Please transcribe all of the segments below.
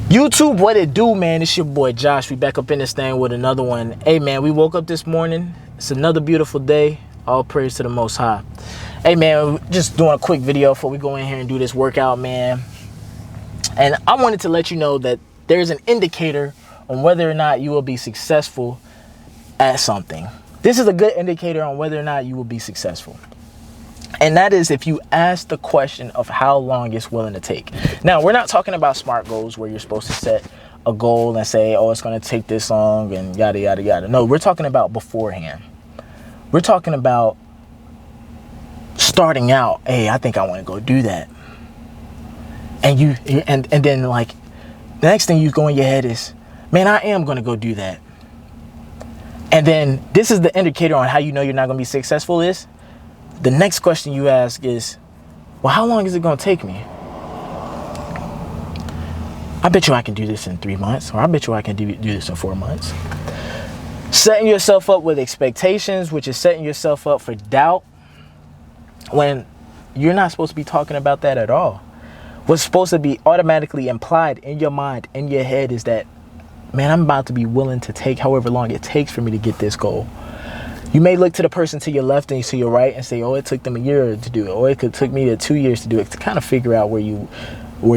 YouTube, what it do, man? It's your boy Josh. We back up in this thing with another one. Hey, man, we woke up this morning. It's another beautiful day. All praise to the Most High. Hey, man, just doing a quick video before we go in here and do this workout, man. And I wanted to let you know that there's an indicator on whether or not you will be successful at something. This is a good indicator on whether or not you will be successful. And that is if you ask the question of how long it's willing to take. Now, we're not talking about SMART goals where you're supposed to set a goal and say, oh, it's going to take this long and yada, yada, yada. No, we're talking about beforehand. We're talking about starting out. Hey, I think I want to go do that. And then like the next thing you go in your head is, man, I am going to go do that. And then this is the indicator on how you know you're not going to be successful is. The next question you ask is, well, how long is it going to take me? I bet you I can do this in 3 months, or I bet you I can do this in 4 months. Setting yourself up with expectations, which is setting yourself up for doubt when you're not supposed to be talking about that at all. What's supposed to be automatically implied in your mind, in your head is that, man, I'm about to be willing to take however long it takes for me to get this goal. You may look to the person to your left and to your right and say, oh, it took them a year to do it, or it took me 2 years to do it, to kind of figure out where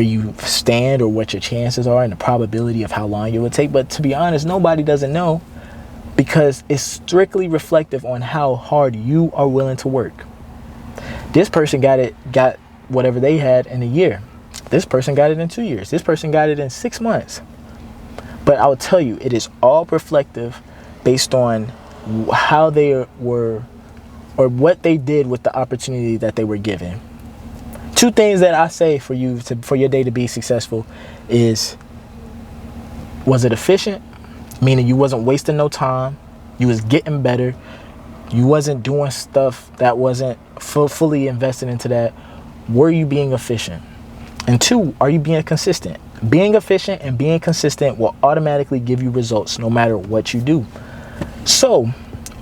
you stand or what your chances are and the probability of how long it would take. But to be honest, nobody doesn't know, because it's strictly reflective on how hard you are willing to work. This person got whatever they had in a year. This person got it in 2 years. This person got it in 6 months. But I will tell you, it is all reflective based on how they were or what they did with the opportunity that they were given. Two things that I say for your day to be successful is, was it efficient? Meaning you wasn't wasting no time. You was getting better. You wasn't doing stuff that wasn't fully invested into that. Were you being efficient? And two, are you being consistent? Being efficient and being consistent will automatically give you results no matter what you do. So,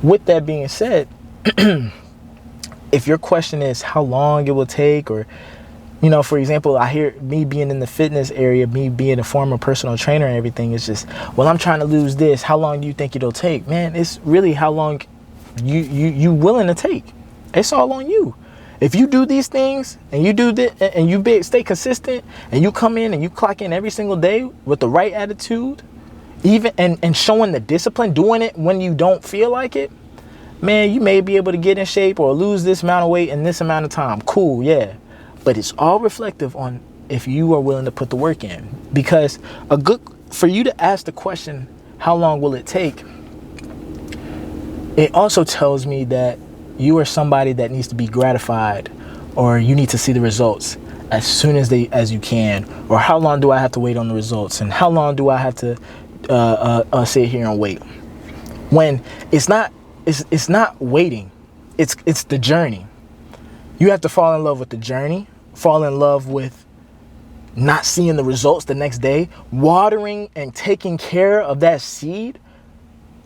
with that being said, if your question is how long it will take, or, you know, for example, I hear me being in the fitness area, me being a former personal trainer and everything, it's just, well, I'm trying to lose this. How long do you think it'll take? Man, it's really how long you willing to take. It's all on you. If you do these things and you do this and you stay consistent and you come in and you clock in every single day with the right attitude, even and showing the discipline, doing it when you don't feel like it, man, you may be able to get in shape or lose this amount of weight in this amount of time. Cool, yeah. But it's all reflective on if you are willing to put the work in. Because for you to ask the question, how long will it take? It also tells me that you are somebody that needs to be gratified, or you need to see the results as soon as you can. Or how long do I have to wait on the results? And how long do I have to sit here and wait? When it's not waiting, it's the journey. You have to fall in love with the journey, fall in love with not seeing the results the next day, watering and taking care of that seed,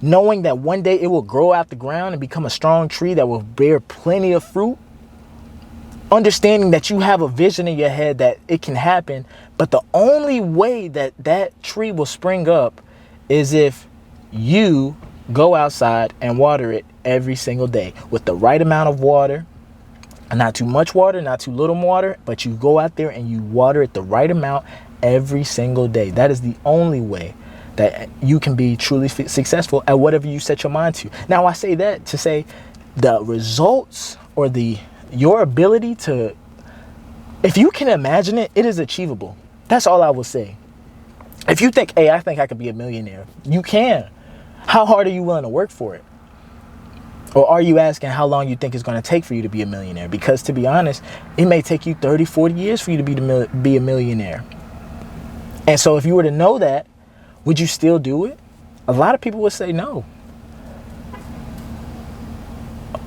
knowing that one day it will grow out the ground and become a strong tree that will bear plenty of fruit. Understanding that you have a vision in your head that it can happen, but the only way that that tree will spring up is if you go outside and water it every single day with the right amount of water. Not too much water, not too little water, but you go out there and you water it the right amount every single day. That is the only way that you can be truly successful at whatever you set your mind to. Now, I say that to say the results or your ability to, if you can imagine it, it is achievable. That's all I will say. If you think, hey, I think I could be a millionaire, you can. How hard are you willing to work for it? Or are you asking how long you think it's going to take for you to be a millionaire? Because to be honest, it may take you 30, 40 years for you to be a millionaire. And so if you were to know that, would you still do it? A lot of people would say no.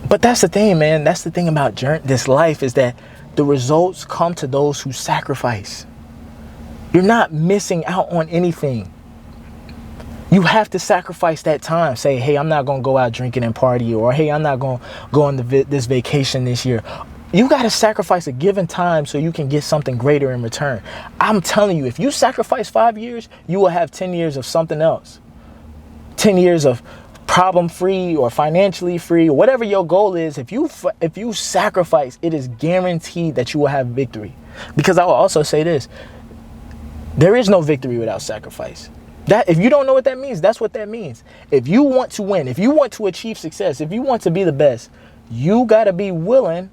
But that's the thing, man. That's the thing about this life, is that the results come to those who sacrifice. You're not missing out on anything. You have to sacrifice that time. Say, hey, I'm not going to go out drinking and party, or hey, I'm not going to go on this vacation this year. You got to sacrifice a given time so you can get something greater in return. I'm telling you, if you sacrifice 5 years, you will have 10 years of something else. 10 years of problem free or financially free, or whatever your goal is. If you sacrifice, it is guaranteed that you will have victory. Because I will also say this, there is no victory without sacrifice. That, if you don't know what that means, that's what that means. If you want to win, if you want to achieve success, if you want to be the best, you got to be willing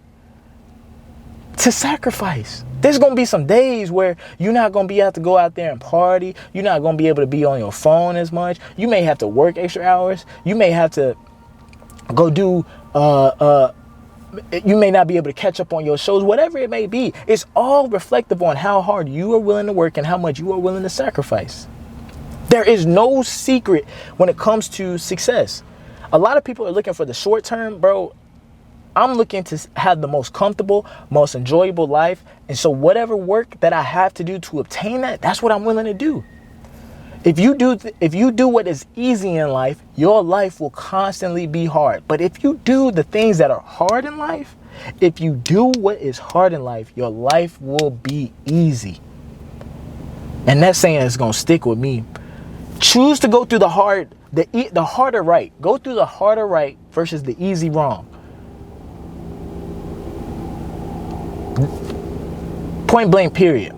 to sacrifice. There's going to be some days where you're not going to be able to go out there and party. You're not going to be able to be on your phone as much. You may have to work extra hours. You may have to go do, you may not be able to catch up on your shows, whatever it may be. It's all reflective on how hard you are willing to work and how much you are willing to sacrifice. There is no secret when it comes to success. A lot of people are looking for the short term, bro. I'm looking to have the most comfortable, most enjoyable life. And so whatever work that I have to do to obtain that, that's what I'm willing to do. If you do what is easy in life, your life will constantly be hard. But if you do the things that are hard in life, if you do what is hard in life, your life will be easy. And that saying is going to stick with me. Choose to go through the harder right. Go through the harder right versus the easy wrong. Point blank, period.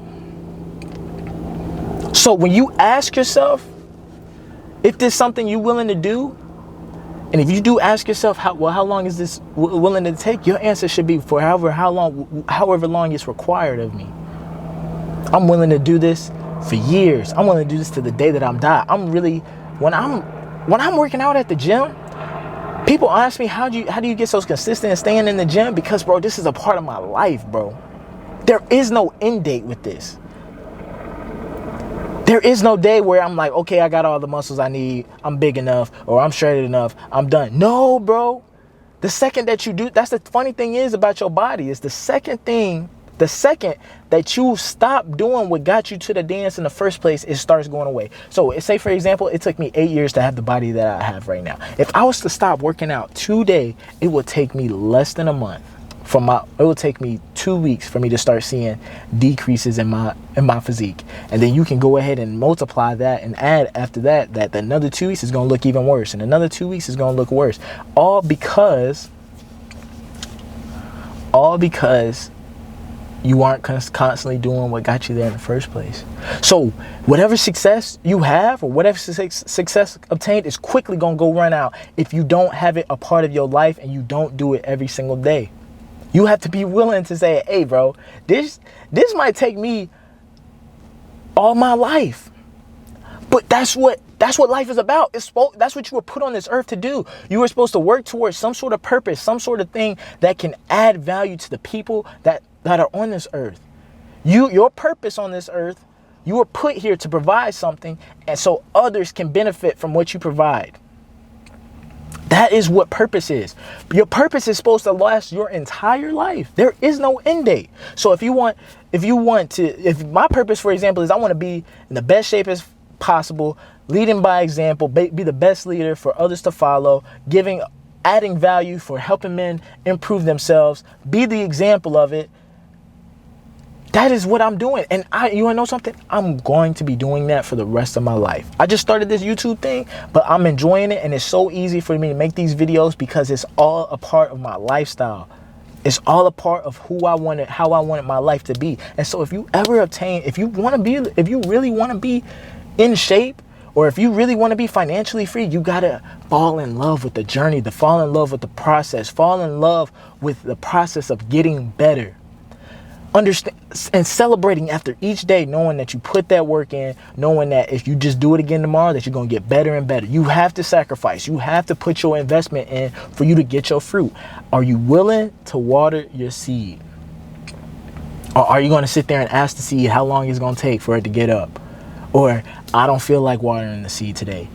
So when you ask yourself if there's something you're willing to do, and if you do ask yourself, how long is this willing to take? Your answer should be for however long it's required of me. I'm willing to do this for years. I'm willing to do this to the day that I'm die. When I'm working out at the gym, people ask me, how do you get so consistent in staying in the gym? Because, bro, this is a part of my life, bro. There is no end date with this. There is no day where I'm like, okay, I got all the muscles I need. I'm big enough, or I'm shredded enough. I'm done. No, bro. The second that you do, that's the funny thing is about your body, is the second that you stop doing what got you to the dance in the first place, it starts going away. So say, for example, it took me 8 years to have the body that I have right now. If I was to stop working out today, it would take me less than a month. It would take me 2 weeks for me to start seeing decreases in my physique. And then you can go ahead and multiply that and add after that another 2 weeks is going to look even worse. And another 2 weeks is going to look worse. All because you aren't constantly doing what got you there in the first place. So whatever success you have or whatever success obtained is quickly going to go run out if you don't have it a part of your life and you don't do it every single day. You have to be willing to say, hey, bro, this might take me all my life. But that's what life is about. That's what you were put on this earth to do. You were supposed to work towards some sort of purpose, some sort of thing that can add value to the people that are on this earth. Your purpose on this earth, you were put here to provide something, and so others can benefit from what you provide. That is what purpose is. Your purpose is supposed to last your entire life. There is no end date. So if my purpose, for example, is I want to be in the best shape as possible, leading by example, be the best leader for others to follow, adding value for helping men improve themselves, be the example of it. That is what I'm doing. And you want to know something? I'm going to be doing that for the rest of my life. I just started this YouTube thing, but I'm enjoying it. And it's so easy for me to make these videos because it's all a part of my lifestyle. It's all a part of how I wanted my life to be. And so if you really want to be in shape, or if you really want to be financially free, you got to fall in love with the journey, fall in love with the process, fall in love with the process of getting better. Understand and celebrating after each day, knowing that you put that work in, knowing that if you just do it again tomorrow, that you're going to get better and better. You have to sacrifice. You have to put your investment in for you to get your fruit. Are you willing to water your seed? Or are you going to sit there and ask the seed how long it's going to take for it to get up? Or I don't feel like watering the seed today.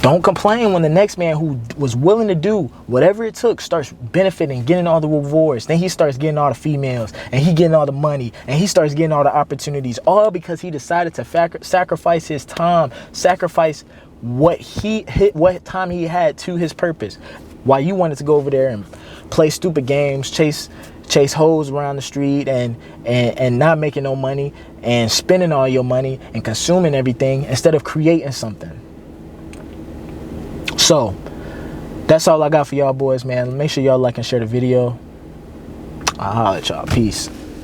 Don't complain when the next man who was willing to do whatever it took starts benefiting, getting all the rewards. Then he starts getting all the females, and he getting all the money, and he starts getting all the opportunities, all because he decided to sacrifice his time, sacrifice what time he had to his purpose. While you wanted to go over there and play stupid games, chase chase hoes around the street and not making no money and spending all your money and consuming everything instead of creating something. So that's all I got for y'all boys, man. Make sure y'all like and share the video. I'll holler at y'all. Peace.